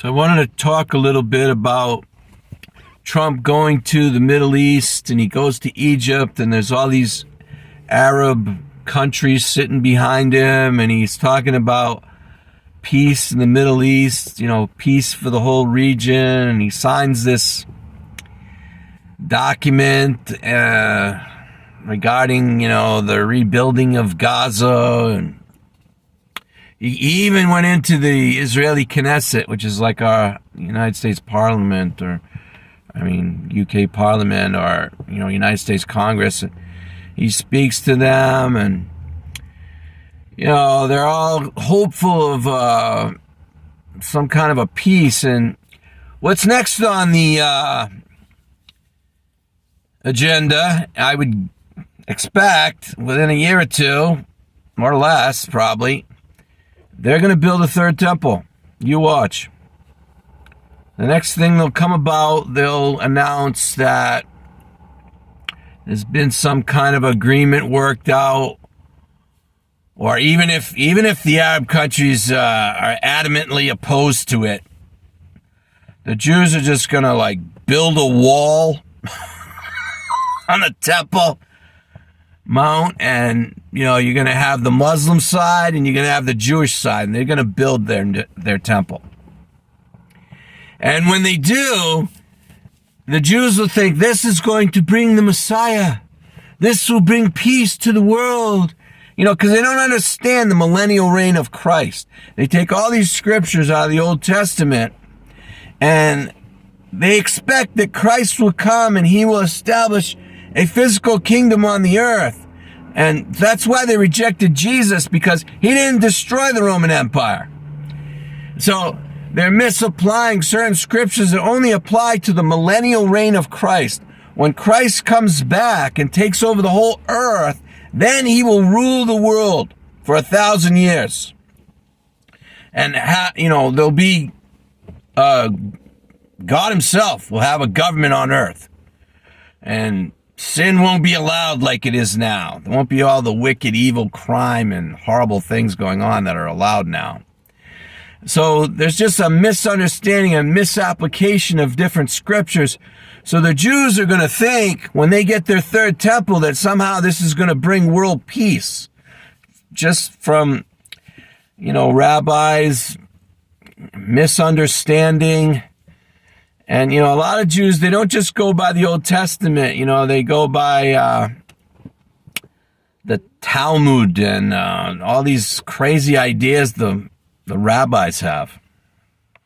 So I wanted to talk a little bit about Trump going to the Middle East, and he goes to Egypt, and there's all these Arab countries sitting behind him, and he's talking about peace in the Middle East, peace for the whole region, and he signs this document regarding, the rebuilding of Gaza, and he even went into the Israeli Knesset, which is like our United States Parliament, UK Parliament, or, United States Congress. He speaks to them, and, they're all hopeful of some kind of a peace. And what's next on the agenda, I would expect, within a year or two, more or less, probably, they're going to build a third temple. You watch. The next thing they'll come about, they'll announce that there's been some kind of agreement worked out, or even if the Arab countries are adamantly opposed to it, the Jews are just going to build a wall on the Temple Mount, and you're going to have the Muslim side and you're going to have the Jewish side, and they're going to build their temple. And when they do, the Jews will think this is going to bring the Messiah. This will bring peace to the world. Because they don't understand the millennial reign of Christ. They take all these scriptures out of the Old Testament, and they expect that Christ will come and he will establish a physical kingdom on the earth. And that's why they rejected Jesus, because he didn't destroy the Roman Empire. So they're misapplying certain scriptures that only apply to the millennial reign of Christ. When Christ comes back and takes over the whole earth, then he will rule the world for 1,000 years. And, there'll be, God himself will have a government on earth. And sin won't be allowed like it is now. There won't be all the wicked, evil, crime, and horrible things going on that are allowed now. So there's just a misunderstanding and misapplication of different scriptures. So the Jews are going to think, when they get their third temple, that somehow this is going to bring world peace. Just from, rabbis misunderstanding. And, a lot of Jews, they don't just go by the Old Testament. They go by the Talmud and all these crazy ideas the rabbis have.